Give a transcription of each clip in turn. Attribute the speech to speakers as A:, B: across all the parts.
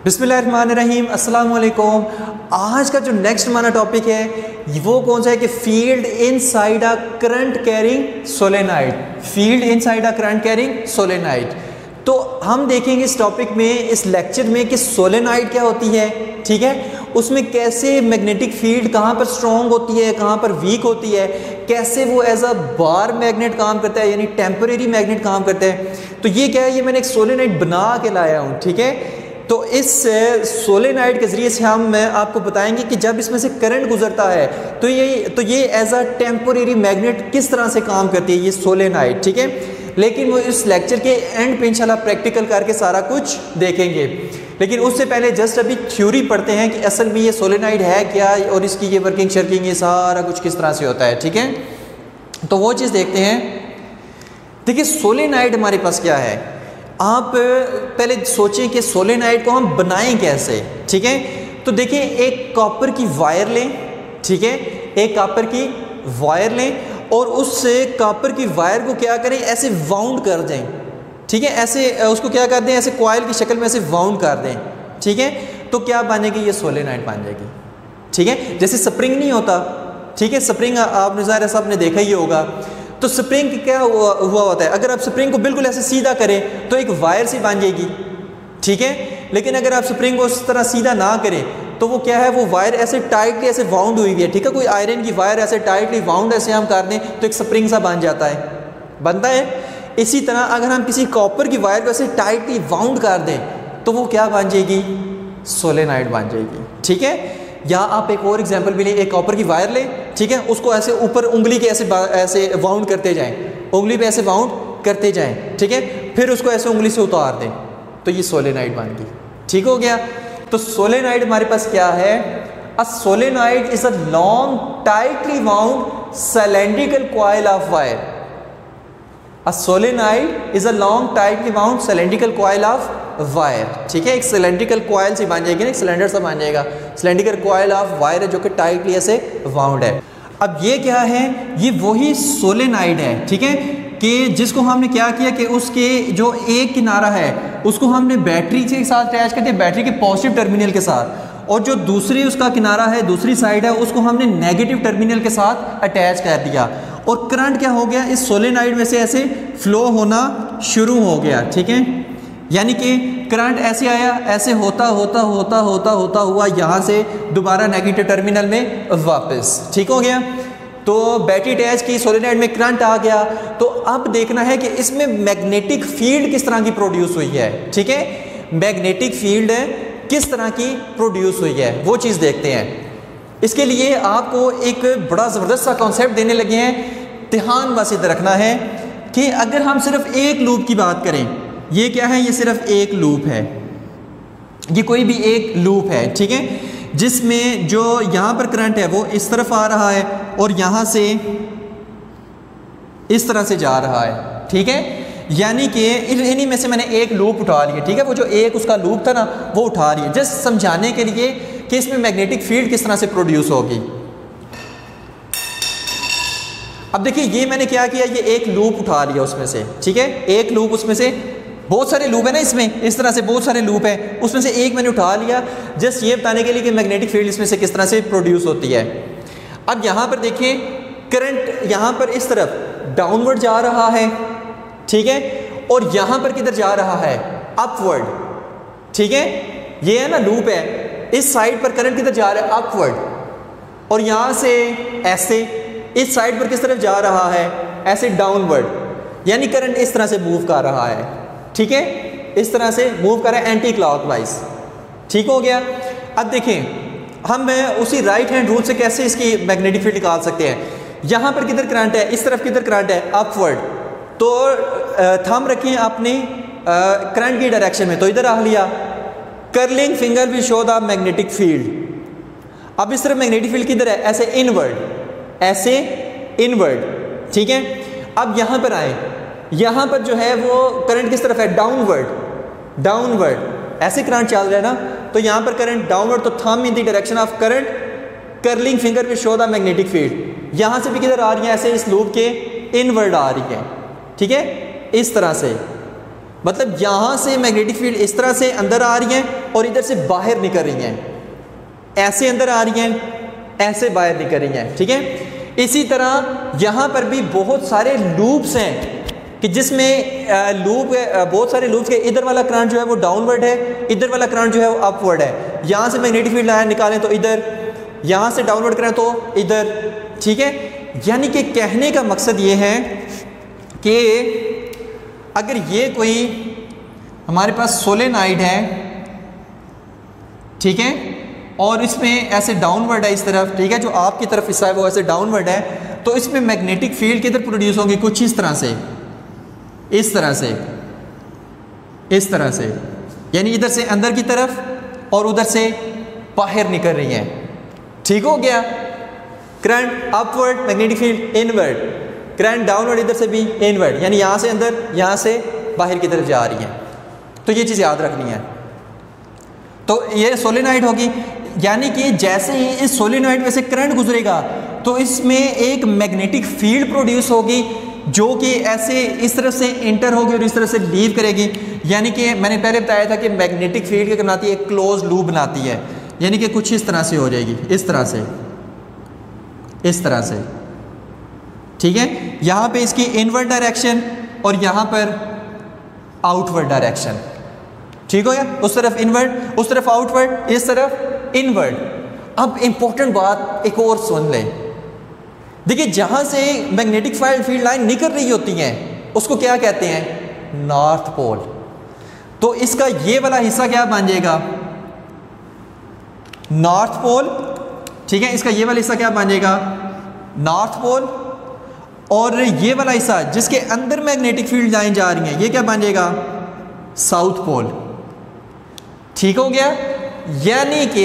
A: बिस्मिल्लाहिर्रहमानिर्रहीम, अस्सलाम वालेकुम। आज का जो नेक्स्ट हमारा टॉपिक है वो कौन सा है कि field inside a current carrying solenoid. Field inside a current carrying solenoid. तो हम देखेंगे इस टॉपिक में, इस लेक्चर में कि सोलेनाइड क्या होती है, ठीक है, उसमें कैसे मैग्नेटिक फील्ड कहाँ पर स्ट्रॉन्ग होती है, कहाँ पर वीक होती है, कैसे वो एज अ बार मैग्नेट काम करता है, यानी टेम्परेरी मैग्नेट काम करता है। तो ये क्या है, ये मैंने एक सोलेनाइड बना के लाया हूँ, ठीक है। तो इस सोलेनाइड के ज़रिए से हम आपको बताएंगे कि जब इसमें से करंट गुजरता है तो ये एज अ टेम्पोरेरी मैग्नेट किस तरह से काम करती है ये सोलेनाइड, ठीक है। लेकिन वो इस लेक्चर के एंड पे इंशाल्लाह प्रैक्टिकल करके सारा कुछ देखेंगे। लेकिन उससे पहले जस्ट अभी थ्योरी पढ़ते हैं कि असल में ये सोलेनाइड है क्या और इसकी ये वर्किंग शर्किंग ये सारा कुछ किस तरह से होता है, ठीक है। तो वो चीज़ देखते हैं। देखिए सोलेनाइड हमारे पास क्या है, आप पहले सोचें कि सोलेनाइड को हम बनाएं कैसे, ठीक है। तो देखिए एक कॉपर की वायर लें, ठीक है, एक कॉपर की वायर लें और उस कॉपर की वायर को क्या करें, ऐसे वाउंड कर दें, ठीक है, ऐसे उसको क्या कर दें, ऐसे कॉइल की शक्ल में ऐसे वाउंड कर दें, ठीक है। तो क्या बनेगी, ये सोलेनाइड बन जाएगी, ठीक है। जैसे स्प्रिंग नहीं होता, ठीक है, स्प्रिंग आपने ज़ाहिर साहब ने देखा ही होगा। तो स्प्रिंग क्या हुआ होता है, अगर आप स्प्रिंग को बिल्कुल ऐसे सीधा करें तो एक वायर सी बन जाएगी, ठीक है। लेकिन अगर आप स्प्रिंग को इस तरह सीधा ना करें तो वो क्या है, वो वायर ऐसे टाइटली ऐसे वाउंड हुई है, ठीक है। कोई आयरन की वायर ऐसे टाइटली वाउंड ऐसे हम कर दें तो एक स्प्रिंग सा बन जाता है, बनता है। इसी तरह अगर हम किसी कॉपर की वायर को ऐसे टाइटली वाउंड कर दें तो वो क्या बन जाएगी, सोलेनाइड बन जाएगी, ठीक है। या आप एक और एग्जांपल भी लें, एक कॉपर की वायर लें, ठीक है, उसको ऐसे ऊपर उंगली के ऐसे वाउंड करते जाएं, उंगली पे ऐसे वाउंड करते जाएं, ठीक है, फिर उसको ऐसे उंगली से उतार दें तो ये सोलेनाइड बन गई, ठीक हो गया। तो सोलेनाइड हमारे पास क्या है, a solenoid is a long tightly wound cylindrical coil of wire. A solenoid is a long tightly wound cylindrical coil of wire, ठीक है। एक सिलेंड्रिकल कॉइल से बन जाएगी ना, एक सिलेंडर सा बन जाएगा, सिलेंड्रिकल कॉइल ऑफ वायर है जो कि टाइटली ऐसे वाउंड है। अब ये क्या है, ये वही सोलेनाइड है, ठीक है, कि जिसको हमने क्या किया कि उसके जो एक किनारा है उसको हमने बैटरी के साथ अटैच कर दिया, बैटरी के पॉजिटिव टर्मिनल के साथ, और जो दूसरी उसका किनारा है, दूसरी साइड है, उसको हमने नेगेटिव टर्मिनल के साथ अटैच कर दिया। और करंट क्या हो गया, इस सोलेनाइड में से ऐसे फ्लो होना शुरू हो गया, ठीक है। यानी कि करंट ऐसे आया, ऐसे होता होता होता होता होता हुआ यहाँ से दोबारा नेगेटिव टर्मिनल में वापस, ठीक हो गया। तो बैटरी अटैच की, सोलेनाइड में करंट आ गया। तो अब देखना है कि इसमें मैग्नेटिक फील्ड किस तरह की प्रोड्यूस हुई है, ठीक है, मैग्नेटिक फील्ड किस तरह की प्रोड्यूस हुई है वो चीज़ देखते हैं। इसके लिए आपको एक बड़ा ज़बरदस्त सा कॉन्सेप्ट देने लगे हैं, ध्यान बस इधर रखना है कि अगर हम सिर्फ एक लूप की बात करें, ये क्या है, ये सिर्फ एक लूप है, ये कोई भी एक लूप है, ठीक है, जिसमें जो यहाँ पर करंट है वो इस तरफ आ रहा है और यहाँ से इस तरह से जा रहा है, ठीक है। यानी कि इन्हीं में से मैंने एक लूप उठा लिया, ठीक है, वो जो एक उसका लूप था ना वो उठा लिया, जस्ट समझाने के लिए कि इसमें मैग्नेटिक फील्ड किस तरह से प्रोड्यूस होगी। अब देखिए ये मैंने क्या किया, ये एक लूप उठा लिया उसमें से, ठीक है, एक लूप, उसमें से बहुत सारे लूप है ना इसमें, इस तरह से बहुत सारे लूप है, उसमें से एक मैंने उठा लिया जस्ट ये बताने के लिए कि मैग्नेटिक फील्ड इसमें से किस तरह से प्रोड्यूस होती है। अब यहाँ पर देखिए करंट यहाँ पर इस तरफ डाउनवर्ड जा रहा है, ठीक है, और यहाँ पर किधर जा रहा है, अपवर्ड, ठीक है। ये है ना लूप है, इस साइड पर करंट किधर जा रहा है, अपवर्ड, और यहाँ से ऐसे इस साइड पर किस तरफ जा रहा है, ऐसे डाउनवर्ड, यानी करंट इस तरह से मूव कर रहा है, ठीक है, इस तरह से मूव कर रहा है एंटी क्लॉकवाइज, ठीक हो गया। अब देखें हम उसी राइट हैंड रूल से कैसे इसकी मैग्नेटिक फील्ड निकाल सकते हैं। यहाँ पर किधर करंट है, इस तरफ किधर करंट है, अपवर्ड, तो थंब रखें अपने करंट की डायरेक्शन में, तो इधर आ लिया, curling finger will show the magnetic field. अब इस तरफ मैग्नेटिक फील्ड किधर है, ऐसे इनवर्ड, ऐसे इनवर्ड, ठीक है। अब यहाँ पर आए, यहाँ पर जो है वो करंट किस तरफ है, डाउनवर्ड, डाउनवर्ड, ऐसे करंट चल रहा है ना, तो यहाँ पर करंट डाउनवर्ड, तो thumb in the direction of current, curling finger will show the magnetic field. यहाँ से भी किधर आ रही है, ऐसे इस लूप के इनवर्ड आ रही है, ठीक है, इस तरह से। मतलब यहाँ से मैग्नेटिक फील्ड इस तरह से अंदर आ रही हैं और इधर से बाहर निकल रही हैं, ऐसे अंदर आ रही हैं, ऐसे बाहर निकल रही हैं, ठीक है। इसी तरह यहाँ पर भी बहुत सारे लूप्स हैं कि जिसमें लूप बहुत सारे लूप्स के इधर वाला करंट जो है वो डाउनवर्ड है, इधर वाला करंट जो है वो अपवर्ड है। यहाँ से मैग्नेटिक फील्ड लाइन निकालें तो इधर, यहाँ से डाउनवर्ड करें तो इधर, ठीक है। यानी कि कहने का मकसद ये है कि अगर ये कोई हमारे पास सोलेनाइड है, ठीक है, और इसमें ऐसे डाउनवर्ड है इस तरफ, ठीक है, जो आपकी तरफ हिस्सा है वो ऐसे डाउनवर्ड है, तो इसमें मैग्नेटिक फील्ड किधर प्रोड्यूस होगी, कुछ इस तरह से, इस तरह से, इस तरह से, यानी इधर से अंदर की तरफ और उधर से बाहर निकल रही हैं, ठीक हो गया। Current upward, magnetic field inward, current downward, इधर से भी इनवर्ड, यानी यहाँ से अंदर, यहाँ से बाहर की तरफ जा रही है। तो ये चीज़ याद रखनी है। तो ये सोलेनाइड होगी, यानी कि जैसे ही इस सोलेनाइड में से करंट गुजरेगा तो इसमें एक मैग्नेटिक फील्ड प्रोड्यूस होगी जो कि ऐसे इस तरफ से इंटर होगी और इस तरफ से लीव करेगी। यानी कि मैंने पहले बताया था कि मैग्नेटिक फील्ड क्या बनाती है, एक क्लोज लूप बनाती है, यानी कि कुछ इस तरह से हो जाएगी, इस तरह से, इस तरह से, ठीक है। यहाँ पे इसकी इनवर्ड डायरेक्शन और यहाँ पर आउटवर्ड डायरेक्शन, ठीक हो गया। उस तरफ इनवर्ड, उस तरफ आउटवर्ड, इस तरफ इनवर्ड। अब इंपॉर्टेंट बात एक और सुन लें, देखिए जहां से मैग्नेटिक फील्ड लाइन निकल रही होती है उसको क्या कहते हैं, नॉर्थ पोल। तो इसका ये वाला हिस्सा क्या बन जाएगा, नॉर्थ पोल, ठीक है। इसका ये वाला हिस्सा क्या बन जाएगा, नॉर्थ पोल। और ये वाला हिस्सा जिसके अंदर मैग्नेटिक फील्ड लाइन जा रही है ये क्या बन जाएगा, साउथ पोल, ठीक हो गया। यानी कि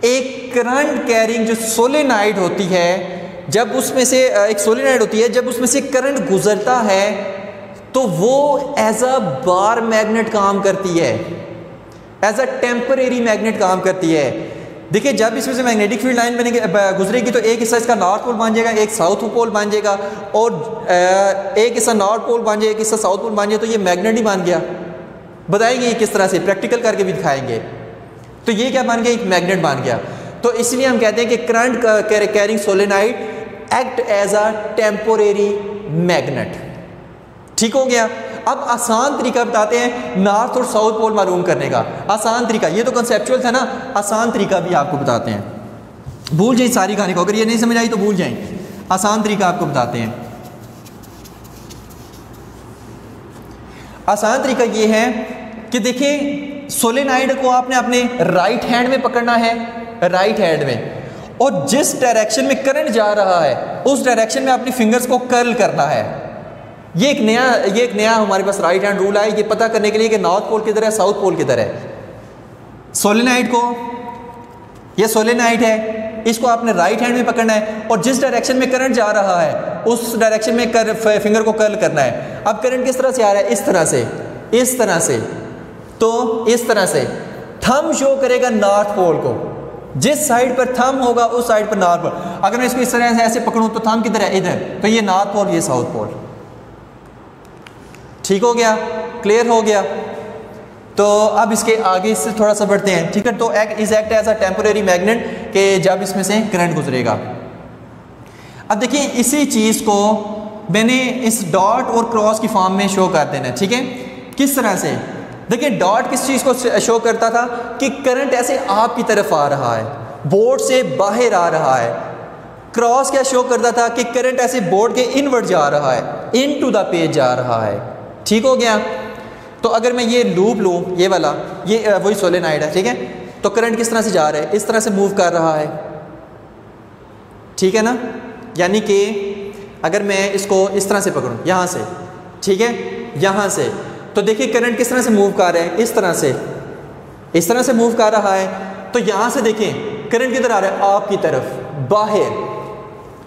A: एक करंट कैरिंग जो सोलेनाइड होती है, जब उसमें से एक सोलेनाइड होती है, जब उसमें से करंट गुजरता है तो वो एज अ बार मैग्नेट काम करती है, एज अ टेम्परेरी मैग्नेट काम करती है। देखिए जब इसमें से मैग्नेटिक फील्ड लाइन गुजरेगी तो एक हिस्सा इसका नॉर्थ पोल बन जाएगा, एक साउथ पोल बन जाएगा, और एक हिस्सा नॉर्थ पोल बन जाएगा, एक हिस्सा साउथ पोल बन जाए, तो ये मैग्नेट ही बन गया। बताएंगे किस तरह से, प्रैक्टिकल करके भी दिखाएंगे। तो ये क्या बन गया, एक मैग्नेट बन गया। तो इसलिए हम कहते हैं कि current carrying solenoid act as a temporary magnet, ठीक हो गया। अब आसान तरीका बताते हैं नॉर्थ और साउथ पोल मालूम करने का, आसान तरीका। ये तो कंसेप्चुअल था ना, आसान तरीका भी आपको बताते हैं। भूल जाए सारी कहानी को, अगर ये नहीं समझ आई तो भूल जाएं, आसान तरीका आपको बताते हैं। आसान तरीका ये है कि देखिए सोलेनाइड को आपने अपने राइट हैंड में पकड़ना है, राइट हैंड में, और जिस डायरेक्शन में करंट जा रहा है उस डायरेक्शन में अपनी फिंगर्स को कर्ल करना है। ये एक नया हमारे पास राइट हैंड रूल है, ये पता करने के लिए कि नॉर्थ पोल किधर है, साउथ पोल किधर है। सोलेनाइड को, ये सोलेनाइड है, इसको आपने राइट हैंड में पकड़ना है और जिस डायरेक्शन में करंट जा रहा है उस डायरेक्शन में फिंगर को कर्ल करना है। अब करंट किस तरह से आ रहा है, इस तरह से, इस तरह से, तो इस तरह से थंब शो करेगा नॉर्थ पोल को, जिस साइड पर थंब होगा उस साइड पर नॉर्थ पोल। अगर मैं इसको इस तरह से ऐसे पकड़ूं तो थंब किधर है, इधर, तो ये नॉर्थ पोल, ये साउथ पोल, ठीक हो गया, क्लियर हो गया। तो अब इसके आगे इससे थोड़ा सा बढ़ते हैं, ठीक है। तो act as a temporary magnet के जब इसमें से करंट गुजरेगा। अब देखिए इसी चीज़ को मैंने इस डॉट और क्रॉस की फॉर्म में शो कर देना, ठीक है। किस तरह से, देखिए डॉट किस चीज़ को शो करता था कि करंट ऐसे आपकी तरफ आ रहा है, बोर्ड से बाहर आ रहा है। क्रॉस क्या शो करता था कि करंट ऐसे बोर्ड के इनवर्ड जा रहा है, इन टू द पेज जा रहा है, ठीक हो गया। तो अगर मैं ये लूप लूँ, ये वाला, ये वही सोलेनाइड है, ठीक है। तो करंट किस तरह से जा रहा है, इस तरह से मूव कर रहा है, ठीक है ना। यानी कि अगर मैं इसको इस तरह से पकड़ूँ, यहाँ से, ठीक है, यहाँ से, तो देखिए करंट किस तरह से मूव कर रहा है, इस तरह से, इस तरह से मूव कर रहा है। तो यहाँ से देखें करंट किधर आ रहा है, आपकी तरफ, बाहर,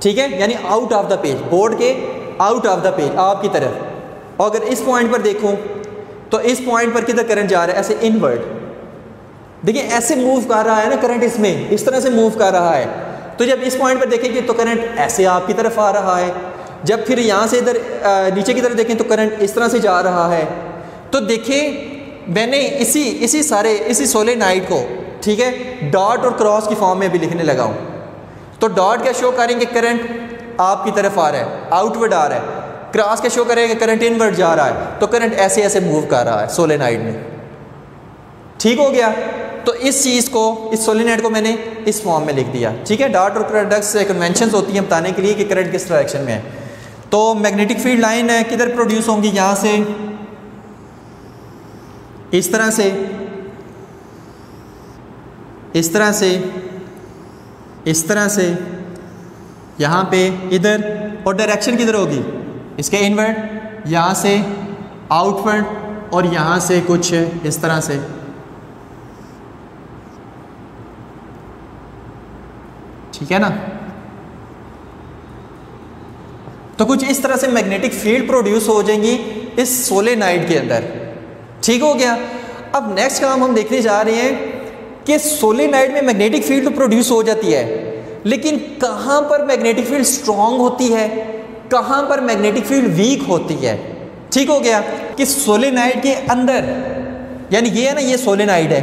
A: ठीक है, यानी out of the page, board के आउट ऑफ द पेज, आपकी तरफ। और अगर इस पॉइंट पर देखूं तो इस पॉइंट पर किधर करंट जा रहा है, ऐसे इनवर्ड, देखिए ऐसे मूव कर रहा है ना करंट, इसमें इस तरह से मूव कर रहा है। तो जब इस पॉइंट पर देखेंगे तो करंट ऐसे आपकी तरफ आ रहा है। जब फिर यहाँ से इधर नीचे की तरफ देखें तो करंट इस तरह से जा रहा है। तो देखिए मैंने इसी सोलेनाइड को, ठीक है, डॉट और क्रॉस की फॉर्म में भी लिखने लगा हूँ। तो डॉट क्या शो करेंगे, करंट आपकी तरफ आ रहा है, आउटवर्ड आ रहा है। क्रॉस क्या शो करेंगे, करंट इनवर्ड जा रहा है। तो करंट ऐसे ऐसे मूव कर रहा है सोलेनाइड में, ठीक हो गया। तो इस चीज़ को, इस सोलेनाइड को मैंने इस फॉर्म में लिख दिया, ठीक है। डॉट और प्रोडक्ट्स से कन्वेंशंस होती हैं बताने के लिए कि करंट किस डायरेक्शन में है। तो मैग्नेटिक फील्ड लाइन है किधर प्रोड्यूस होंगी, यहाँ से, इस तरह से, इस तरह से, इस तरह से, यहाँ पे, इधर, और डायरेक्शन किधर होगी इसके, इनवर्ड, यहाँ से आउटवर्ड, और यहाँ से कुछ इस तरह से, ठीक है ना। तो कुछ इस तरह से मैग्नेटिक फील्ड प्रोड्यूस हो जाएंगी इस सोलेनाइड के अंदर, ठीक हो गया। अब नेक्स्ट काम हम देखने जा रहे हैं कि सोलेनाइड में मैग्नेटिक फील्ड तो प्रोड्यूस हो जाती है, लेकिन कहाँ पर मैग्नेटिक फील्ड स्ट्रांग होती है, कहाँ पर मैग्नेटिक फील्ड वीक होती है, ठीक हो गया। कि सोलेनाइड के अंदर, यानी ये है ना, ये सोलेनाइड है,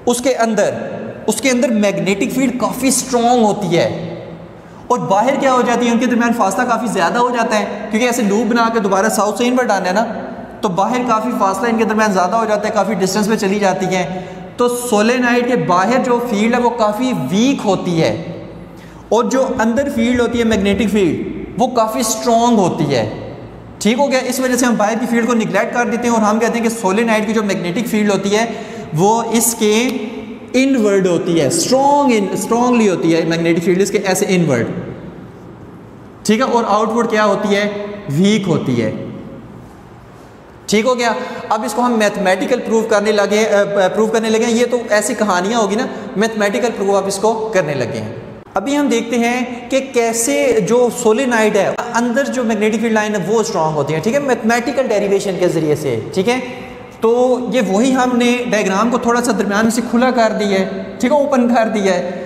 A: उसके अंदर मैग्नेटिक फील्ड काफ़ी स्ट्रांग होती है, और बाहर क्या हो जाती है, उनके दरमियान फासला काफ़ी ज़्यादा हो जाता है, क्योंकि ऐसे लूप बना के दोबारा साउथ से इनवर्ड आना है ना, तो बाहर काफ़ी फासला इनके दरमियान ज़्यादा हो जाता है, काफ़ी डिस्टेंस पे चली जाती है। तो सोलेनाइड के बाहर जो फील्ड है वो काफ़ी वीक होती है, और जो अंदर फील्ड होती है मैग्नेटिक फील्ड वो काफ़ी स्ट्रॉन्ग होती है, ठीक हो गया। इस वजह से हम बाहर की फील्ड को निगलेक्ट कर देते हैं और हम कहते हैं कि सोलेनाइड की जो मैग्नेटिक फील्ड होती है वो इसके इनवर्ड होती है, स्ट्रॉन्गली होती है मैग्नेटिक फील्ड इसके ऐसे इनवर्ड, ठीक है, और आउटवर्ड क्या होती है, वीक होती है, ठीक हो गया। अब इसको हम मैथमेटिकल प्रूव करने लगे, ये तो ऐसी कहानियाँ होगी ना, मैथमेटिकल प्रूव आप इसको करने लगे हैं। अभी हम देखते हैं कि कैसे जो सोलेनाइड है अंदर जो मैग्नेटिक फील्ड लाइन है वो स्ट्रांग होती है, ठीक है, मैथमेटिकल डेरिवेशन के जरिए से, ठीक है। तो ये वही हमने डायग्राम को थोड़ा सा दरमियान से खुला कर दिया है, ठीक है, ओपन कर दिया है।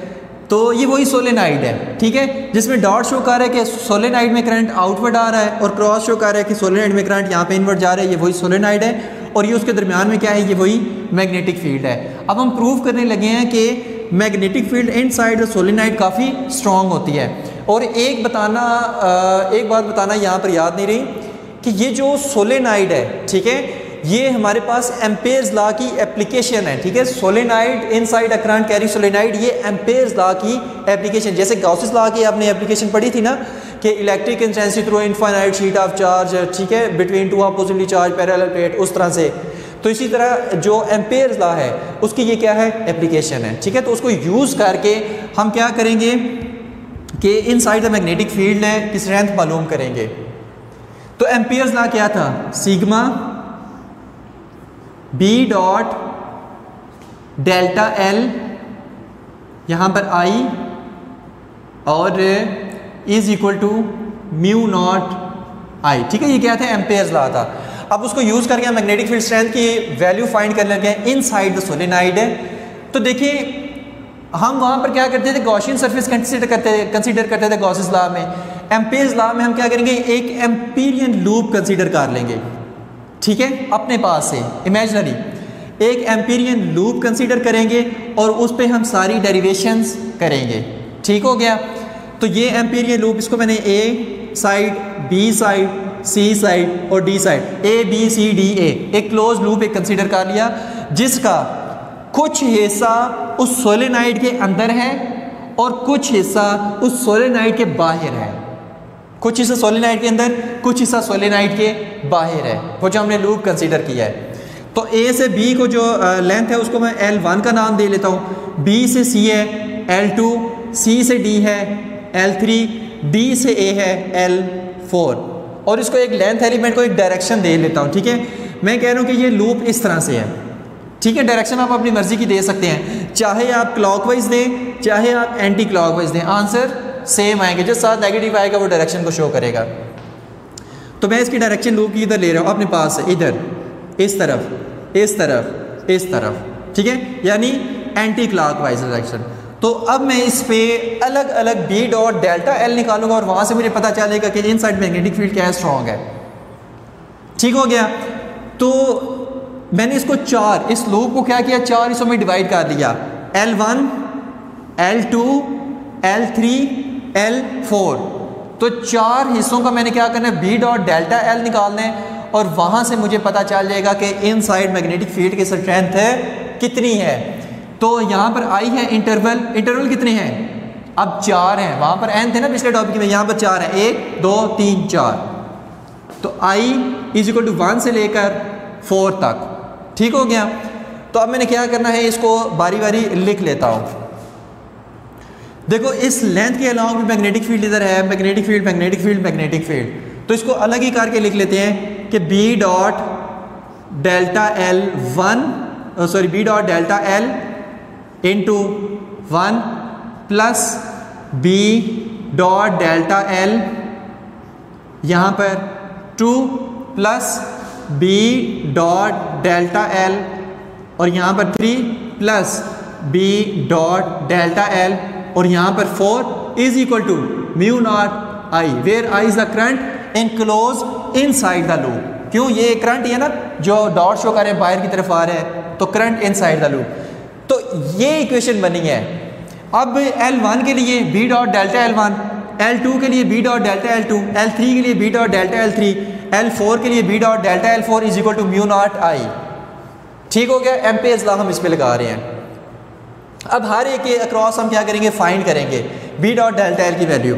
A: तो ये वही सोलेनाइड है, ठीक है, जिसमें डॉट शो कर रहा है कि सोलेनाइड में करंट आउटवर्ड आ रहा है, और क्रॉस शो कर रहा है कि सोलेनाइड में करंट यहाँ पे इनवर्ड जा रहा है। ये वही सोलेनाइड है, और ये उसके दरमियान में क्या है, ये वही मैग्नेटिक फील्ड है। अब हम प्रूव करने लगे हैं कि magnetic field inside the solenoid काफ़ी स्ट्रॉन्ग होती है। और एक बात बताना यहाँ पर याद नहीं रही कि ये जो सोलेनाइड है, ठीक है, ये हमारे पास एम्पेयर्स लॉ की एप्लीकेशन है, ठीक है। Solenoid inside a current carrying solenoid, ये एम्पेयर्स लॉ की एप्लीकेशन, जैसे गॉसेस लॉ की आपने एप्लीकेशन पढ़ी थी ना कि electric intensity through infinite sheet of charge, ठीक है, between two oppositely charge parallel plate, उस तरह से। तो इसी तरह जो एम्पेयर्स लॉ है उसकी ये क्या है, एप्लीकेशन है, ठीक है। तो उसको यूज़ करके हम क्या करेंगे कि इनसाइड द मैग्नेटिक फील्ड है की स्ट्रेंथ मालूम करेंगे। तो एम्पेयर्स लॉ क्या था, sigma B dot delta L, यहाँ पर आई, और is equal to mu naught I, ठीक है। ये क्या था, एम्पेयर्स लॉ था। अब उसको यूज़ करके हम मैग्नेटिक फील्ड स्ट्रेंथ की वैल्यू फाइंड करने लगे हैं इनसाइड द सोलेनाइड है। तो देखिए हम वहाँ पर क्या करते थे, गॉसियन सरफेस कंसीडर करते थे गॉसेस लॉ में। एम्पेयर्स लॉ में हम क्या करेंगे, एक एम्पीरियन लूप कंसीडर कर लेंगे, ठीक है, अपने पास से इमेजिनरी एक एम्पीरियन लूप कंसीडर करेंगे और उस पर हम सारी डेरिवेशंस करेंगे, ठीक हो गया। तो ये एम्पीरियन लूप, इसको मैंने A side, B side, C side और D side, A B C D A, एक क्लोज लूप एक कंसीडर कर लिया, जिसका कुछ हिस्सा उस सोलेनाइड के अंदर है और कुछ हिस्सा उस सोलेनाइड के बाहर है। कुछ हिस्सा सोलेनाइड के अंदर, कुछ हिस्सा सोलेनाइड के बाहर है, वो जो हमने लूप कंसीडर किया है। तो ए से बी को जो लेंथ है उसको मैं L1 का नाम दे लेता हूँ, बी से सी है L2, सी से डी है L3, डी से ए है L4, और इसको एक लेंथ एलिमेंट को एक डायरेक्शन दे लेता हूँ, ठीक है। मैं कह रहा हूँ कि ये लूप इस तरह से है, ठीक है। डायरेक्शन आप अपनी मर्जी की दे सकते हैं, चाहे आप क्लॉकवाइज दें, चाहे आप एंटी क्लॉकवाइज दें, आंसर सेम आएंगे। जो साथ नेगेटिव आएगा वो डायरेक्शन को शो करेगा। तो मैं इसकी डायरेक्शन लूप की इधर ले रहा हूँ अपने पास से, इधर, इस तरफ, इस तरफ, इस तरफ, ठीक है, यानी एंटी क्लॉकवाइज डायरेक्शन। तो अब मैं इस पे अलग अलग बी डॉट डेल्टा एल निकालूंगा और वहां से मुझे पता चलेगा कि इनसाइड मैग्नेटिक फील्ड क्या है, स्ट्रॉन्ग है, ठीक हो गया। तो मैंने इसको चार, इस लूप को क्या किया, चार हिस्सों में डिवाइड कर लिया, L1, L2, L3, L4। तो चार हिस्सों का मैंने क्या करना है, बी डॉट डेल्टा एल निकालना है और वहां से मुझे पता चल जाएगा कि इनसाइड मैग्नेटिक फील्ड की स्ट्रेंथ है कितनी है। तो यहाँ पर आई है इंटरवल, इंटरवल कितने हैं, अब चार हैं, वहां पर एन थे ना पिछले टॉपिक में, यहाँ पर चार है, 1 2 3 4। तो आई इज इक्वल टू 1 से लेकर 4 तक, ठीक हो गया। तो अब मैंने क्या करना है, इसको बारी बारी लिख लेता हूँ। देखो इस लेंथ के अलॉन्ग भी मैग्नेटिक फील्ड इधर है, magnetic field magnetic field magnetic field, तो इसको अलग ही करके लिख लेते हैं कि B dot delta L B dot delta L into 1 plus B dot delta L यहाँ पर 2 plus B dot delta L और यहाँ पर 3 plus B dot delta L और यहाँ पर 4 is equal to mu naught I, where I is the current enclose inside the loop. क्यों, ये करंट है ना जो डॉट शो कर रहे हैं बाहर की तरफ आ रहे हैं, तो करंट इनसाइड द लूप। तो ये इक्वेशन बनी है। अब L1 के लिए B dot delta L1, L2 के लिए B dot delta L2, L3 के लिए B dot delta L3, L4 के लिए B dot delta L4 is equal to mu naught I. ठीक हो गया, एम्पेयर्स लॉ हम इस पे लगा रहे हैं। अब हर एक के अक्रॉस हम क्या करेंगे, फाइंड करेंगे बी डॉट डेल्टा एल की वैल्यू।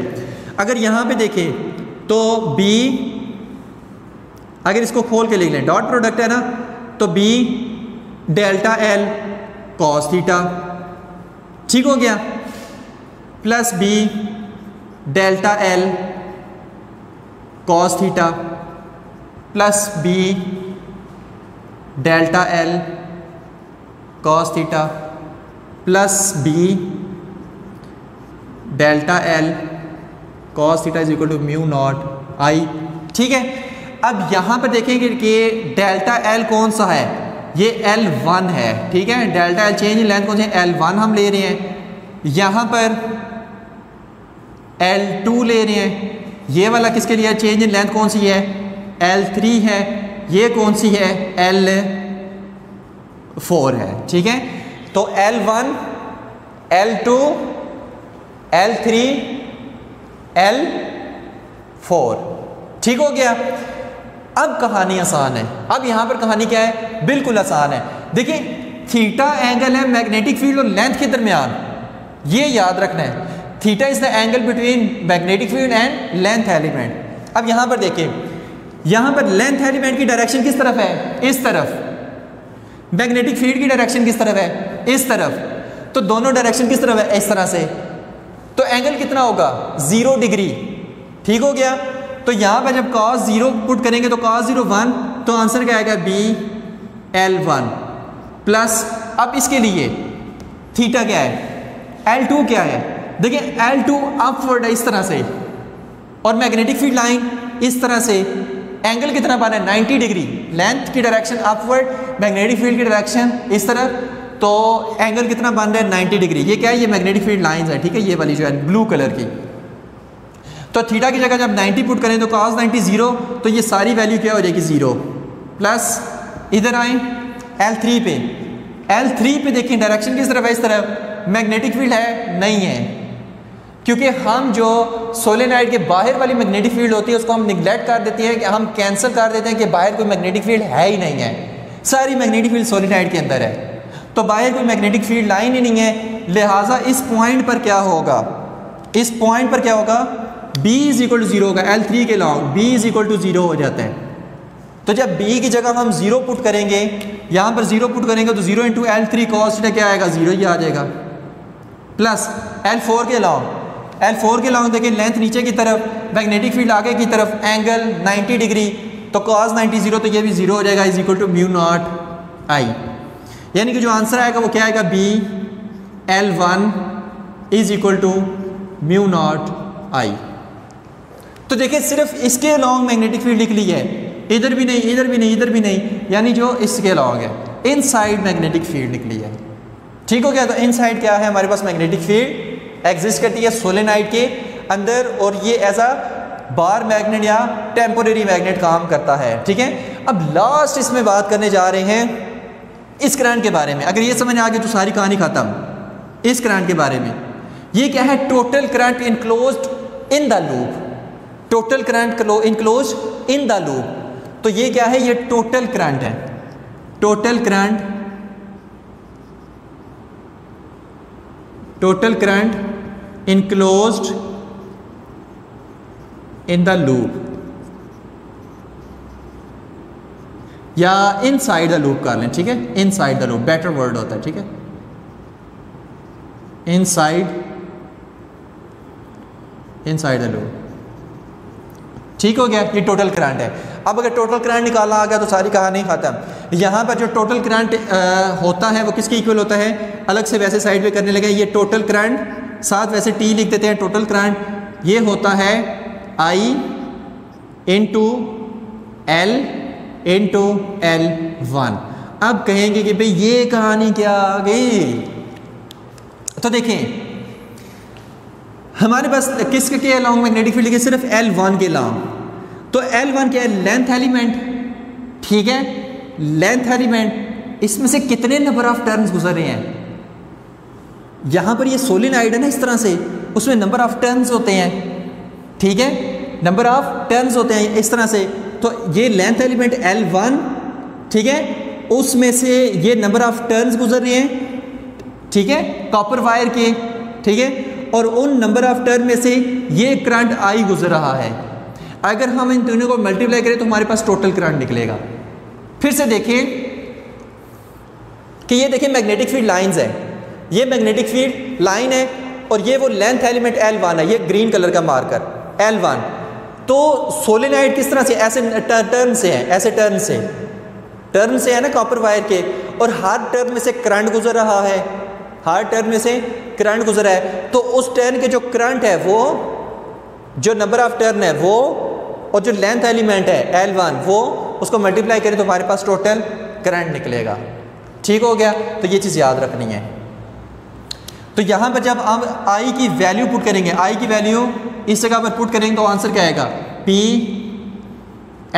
A: अगर यहाँ पे देखें तो बी, अगर इसको खोल के लिख लें, डॉट प्रोडक्ट है ना, तो B delta L cos theta, ठीक हो गया, plus B delta L cos theta plus B delta L cos theta plus B delta L cos theta is equal to mu naught I. ठीक है, अब यहाँ पर देखेंगे कि डेल्टा एल कौन सा है, ये L1 है। ठीक है, delta L change in length कौन सी है, L1 हम ले रहे हैं, यहाँ पर L2 ले रहे हैं, ये वाला किसके लिए चेंज इन लेंथ कौन सी है, L3 है, ये कौन सी है, L4 है। ठीक है, तो L1, L2, L3, L4, ठीक हो गया। अब कहानी आसान है। अब यहां पर कहानी क्या है, बिल्कुल आसान है। देखिए थीटा एंगल है मैग्नेटिक फील्ड और लेंथ के दरमियान, ये याद रखना है। Theta is the angle between magnetic field and length element. अब यहां पर देखिए, यहां पर लेंथ एलिमेंट की डायरेक्शन किस तरफ है, इस तरफ। मैग्नेटिक फील्ड की डायरेक्शन किस तरफ है, इस तरफ। तो दोनों डायरेक्शन किस तरफ है, इस तरह से। तो एंगल कितना होगा, 0 डिग्री। ठीक हो गया, तो यहां पर जब cos 0 पुट करेंगे तो cos 0 1, तो आंसर क्या आएगा, BL1 प्लस, अब इसके लिए थीटा क्या है, L2 क्या है। देखिए L2 अपवर्ड है इस तरह से, और मैग्नेटिक फील्ड लाइन इस तरह से। एंगल कितना बना है, 90 डिग्री। लेंथ की डायरेक्शन अपवर्ड, मैग्नेटिक फील्ड की डायरेक्शन इस तरफ, तो एंगल कितना बन रहा है, 90 डिग्री। ये क्या है, ये मैग्नेटिक फील्ड लाइंस है। ठीक है, ये वाली जो है ब्लू कलर की। तो थीटा की जगह जब 90 पुट करें तो cos 90 0, तो ये सारी वैल्यू क्या हो जाएगी, 0 प्लस, इधर आए L3 पे। L3 पे देखें डायरेक्शन किस तरफ है, इस तरफ। मैग्नेटिक फील्ड है, नहीं है, क्योंकि हम जो सोलेनॉइड के बाहर वाली मैग्नेटिक फील्ड होती है उसको हम निगलेक्ट कर देते हैं, कि हम कैंसिल कर देते हैं कि बाहर कोई मैग्नेटिक फील्ड है ही नहीं है। सारी मैग्नेटिक फील्ड सोलेनॉइड के अंदर है, तो बाहर कोई मैग्नेटिक फील्ड लाइन ही नहीं है। लिहाजा इस पॉइंट पर क्या होगा, इस पॉइंट पर क्या होगा, B इज इक्वल टू 0 होगा। L3 के long B is equal to 0 हो जाता है। तो जब B की जगह हम 0 पुट करेंगे, यहाँ पर 0 पुट करेंगे तो 0 इंटू L3 cos थीटा क्या आएगा, 0 ही आ जाएगा। प्लस L4 के लॉन्ग, L4 के लॉन्ग देखें लेंथ नीचे की तरफ, मैग्नेटिक फील्ड आगे की तरफ, एंगल 90 डिग्री, तो cos 90 0, तो ये भी 0 हो जाएगा, is equal to mu naught I. यानी कि जो आंसर आएगा वो क्या आएगा, BL1 is equal to mu naught I. तो देखिए सिर्फ इसके लॉन्ग मैग्नेटिक फील्ड लिख ली है, इधर भी नहीं, इधर भी नहीं, इधर भी नहीं, यानी जो इसके लॉन्ग है इनसाइड मैग्नेटिक फील्ड निकली है। ठीक हो गया, तो इनसाइड क्या है, हमारे पास मैग्नेटिक फील्ड एग्जिस्ट करती है सोलेनॉइड के अंदर, और ये एज अ बार मैग्नेट या टेम्पोरेरी मैग्नेट काम करता है। ठीक है, अब लास्ट इसमें बात करने जा रहे हैं इस करंट के बारे में। अगर ये समझ आ गई तो सारी कहानी खत्म। इस करंट के बारे में ये क्या है, total current enclosed in the loop, total current enclosed in the loop. तो ये क्या है, ये टोटल करंट है, total current enclosed in the loop या इनसाइड द लूप कर लें, ठीक है, inside the loop better word होता है, ठीक है, इनसाइड द लूप। ठीक हो गया, ये टोटल करंट है। अब अगर टोटल करंट निकालना आ गया तो सारी कहानी खत्म। यहाँ पर जो टोटल करंट होता है वो किसके इक्वल होता है, अलग से वैसे साइड पे करने लगे, ये टोटल करंट साथ वैसे टी लिख देते हैं, टोटल करंट ये होता है I into L into L1। अब कहेंगे कि भाई ये कहानी क्या आ गई, तो देखें हमारे पास किसके के अलॉन्ग मैग्नेटिक फील्ड के, सिर्फ L1 के अलॉन्ग। तो L1 क्या है, लेंथ एलिमेंट, ठीक है, लेंथ एलिमेंट। इसमें से कितने नंबर ऑफ टर्न्स गुजर रहे हैं, यहां पर ये सोलेनॉइड है ना, इस तरह से उसमें नंबर ऑफ टर्न्स होते हैं, ठीक है, नंबर ऑफ टर्न्स होते हैं इस तरह से। तो ये लेंथ एलिमेंट L1, ठीक है, उसमें से ये नंबर ऑफ टर्न्स गुजर रहे हैं, ठीक है, कॉपर वायर के, ठीक है, और उन नंबर ऑफ टर्न में से ये करंट I गुजर रहा है। अगर हम इन दोनों को मल्टीप्लाई करें तो हमारे पास टोटल करंट निकलेगा। फिर से देखें कि ये देखें मैग्नेटिक फील्ड लाइंस है, ये मैग्नेटिक फील्ड लाइन है और ये वो लेंथ एलिमेंट L1 है, ये ग्रीन कलर का मार्कर L1। तो सोलेनॉइड किस तरह से, ऐसे टर्न से है, ऐसे टर्न से है ना कॉपर वायर के, और हर टर्न में से करंट गुजर रहा है, हर टर्न में से करंट गुजर रहा है। तो उस टर्न के जो करंट है वो, जो नंबर ऑफ टर्न है वो, और जो लेंथ एलिमेंट है L1 वो, उसको मल्टीप्लाई करें तो हमारे पास टोटल करंट निकलेगा। ठीक हो गया, तो ये चीज़ याद रखनी है। तो यहाँ पर जब हम I की वैल्यू पुट करेंगे, I की वैल्यू इस जगह पर पुट करेंगे तो आंसर क्या आएगा, P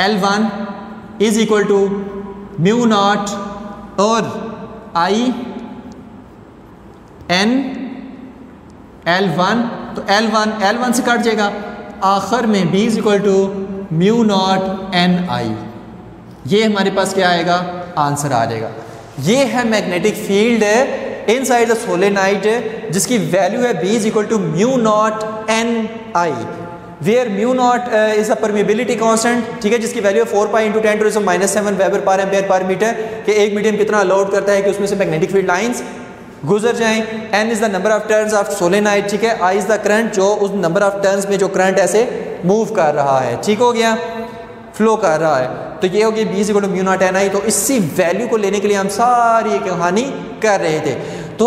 A: L1 is equal to mu naught और I N L1, तो L1 से कट जाएगा, आखिर में B is equal to mu naught N I. ये हमारे पास क्या आएगा, आंसर आ जाएगा। ये है magnetic field inside the solenoid जिसकी वैल्यू है B is equal to mu naught N I, where mu naught is a permeability constant, ठीक है, जिसकी वैल्यू है 4 pi into 10⁻⁻⁷ weber per ampere per metre, कि एक मीडियम कितना अलाउड करता है कि उसमें से मैग्नेटिक फील्ड लाइंस गुजर जाएं। n is the number of turns of solenoid, ठीक है, I इज द करंट, जो उस नंबर ऑफ टर्न्स में जो करंट ऐसे मूव कर रहा है, ठीक हो गया, फ्लो कर रहा है। तो ये हो गया B is equal to mu naught N I. तो इसी वैल्यू को लेने के लिए हम सारी कहानी कर रहे थे। तो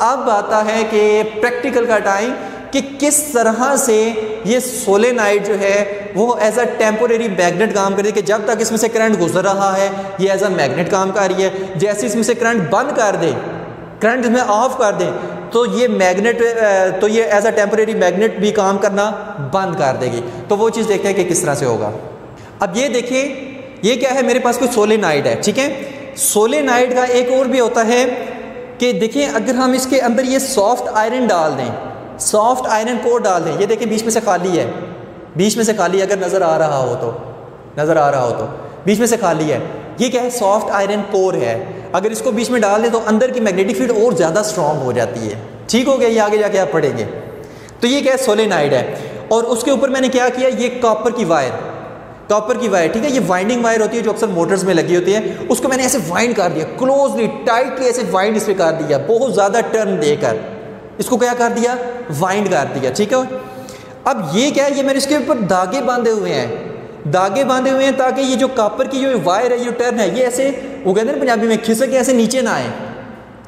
A: अब आता है कि प्रैक्टिकल का टाइम, कि किस तरह से ये सोलेनॉइड जो है वो एज अ टेम्पोरेरी मैग्नेट काम कर रही है, कि जब तक इसमें से करंट गुजर रहा है ये एज अ मैग्नेट काम कर रही है, जैसे इसमें से करंट बंद कर दे, करंट इसमें ऑफ कर दें, तो ये मैग्नेट, तो ये एज अ टेम्पोरेरी मैग्नेट भी काम करना बंद कर देगी। तो वो चीज़ देखते हैं कि किस तरह से होगा। अब ये देखिए, ये क्या है, मेरे पास कोई सोलेनॉइड है, ठीक है, सोलेनॉइड का एक और भी होता है कि देखिए अगर हम इसके अंदर ये सॉफ्ट आयरन डाल दें, सॉफ्ट आयरन कोर डाल दें, ये देखिए बीच में से खाली है, बीच में से खाली, अगर नज़र आ रहा हो तो बीच में से खाली है, ये क्या है, सॉफ्ट आयरन कोर है। अगर इसको बीच में डाल दें तो अंदर की मैग्नेटिक फील्ड और ज़्यादा स्ट्रॉन्ग हो जाती है। ठीक हो गया, ये आगे जाके आप पढ़ेंगे। तो ये क्या है, सोलेनॉइड है, और उसके ऊपर मैंने क्या किया, ये कॉपर की वायर, ठीक है, ये वाइंडिंग वायर होती है जो अक्सर मोटर्स में लगी होती है, उसको मैंने ऐसे वाइंड कर दिया, क्लोजली टाइटली ऐसे वाइंड इस पर कर दिया, बहुत ज़्यादा टर्न देकर इसको क्या कर दिया, वाइंड कर दिया, ठीक है। अब ये क्या है, ये मैंने इसके ऊपर धागे बांधे हुए हैं, ताकि ये जो कॉपर की जो वायर है, ये टर्न है, ये ऐसे, वो कहते हैं पंजाबी में, खिसक के ऐसे नीचे ना आए,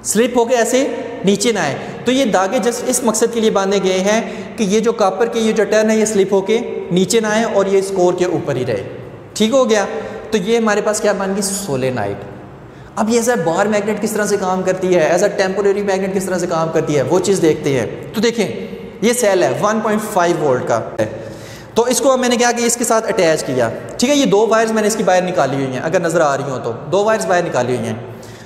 A: स्लिप होके ऐसे नीचे ना आए। तो ये धागे जस्ट इस मकसद के लिए बांधे गए हैं कि ये जो कॉपर की ये जो टर्न है ये स्लिप होके नीचे ना आए और ये स्कोर के ऊपर ही रहे। ठीक हो गया, तो ये हमारे पास क्या बन गई, सोलेनॉइड। अब ये एज अ बार मैग्नेट किस तरह से काम करती है, एज अ टेम्पोरेरी मैग्नेट किस तरह से काम करती है, वो चीज़ देखते हैं। तो देखें, ये सेल है 1.5 वोल्ट का है, तो इसको मैंने क्या किया, इसके साथ अटैच किया, ठीक है। ये 2 वायर्स मैंने इसकी बाहर निकाली हुई हैं, अगर नज़र आ रही हो तो 2 वायर्स बाहर निकाली हुई हैं।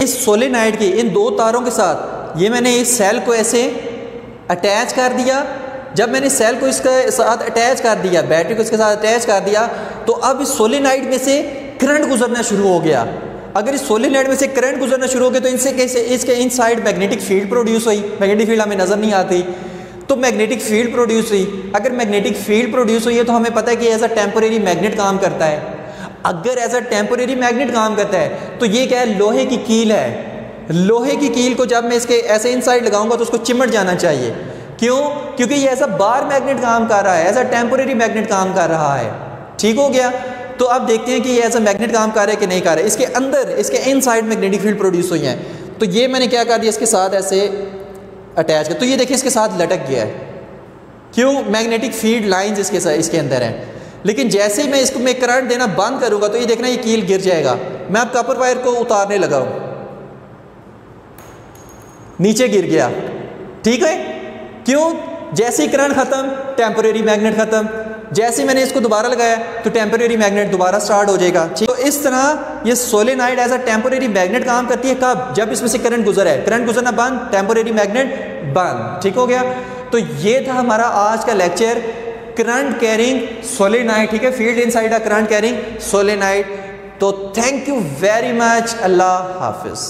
A: इस सोलेनाइड की इन 2 तारों के साथ ये मैंने इस सेल को ऐसे अटैच कर दिया। जब मैंने सेल को इसके साथ अटैच कर दिया, बैटरी को इसके साथ अटैच कर दिया, तो अब इस सोलेनाइड में से करंट गुजरना शुरू हो गया। अगर इस सोलेनाइड में से करंट गुजरना शुरू हो गया तो इनसे कैसे, इसके इनसाइड मैग्नेटिक फील्ड प्रोड्यूस हुई। मैग्नेटिक फील्ड हमें नज़र नहीं आती, तो मैग्नेटिक फील्ड प्रोड्यूस हुई। अगर मैग्नेटिक फील्ड प्रोड्यूस हुई है तो हमें पता है कि एज अ टेम्परेरी मैग्नेट काम करता है। अगर एज अ टेम्परेरी मैग्नेट काम करता है तो ये क्या है, लोहे की कील है। लोहे की कील को जब मैं इसके ऐसे इनसाइड लगाऊंगा तो उसको चिमट जाना चाहिए। क्यों? क्योंकि ये ऐसा बार मैग्नेट काम कर रहा है, एज अ टेम्परेरी मैग्नेट काम कर रहा है। ठीक हो गया। तो अब देखते हैं कि ये एज अ मैग्नेट काम कर रहा है कि नहीं कर रहा है। इसके अंदर, इसके इनसाइड मैग्नेटिक फील्ड प्रोड्यूस हुई है। तो ये मैंने क्या कर दिया, इसके साथ ऐसे अटैच कर, तो ये देखिए इसके साथ लटक गया है। क्यों? मैग्नेटिक फील्ड लाइंस इसके अंदर हैं। लेकिन जैसे ही मैं इसको मैं करंट देना बंद करूंगा तो ये देखना ये कील गिर जाएगा। मैं अब कॉपर वायर को उतारने लगा हूं, नीचे गिर गया। ठीक है। क्यों? जैसे ही करंट खत्म, टेम्परेरी मैग्नेट खत्म। जैसे ही मैंने इसको दोबारा लगाया तो टेम्परेरी मैग्नेट दोबारा स्टार्ट हो जाएगा। तो इस तरह ये solenoid as a temporary magnet काम करती है। कब? जब इसमें से करंट गुजरा है। करंट गुजरना बंद, टेम्परेरी मैग्नेट बंद। ठीक हो गया। तो ये था हमारा आज का लेक्चर, करंट कैरिंग सोलेनाइड। ठीक है, field inside a current carrying solenoid. तो थैंक यू वेरी मच। अल्लाह हाफिज।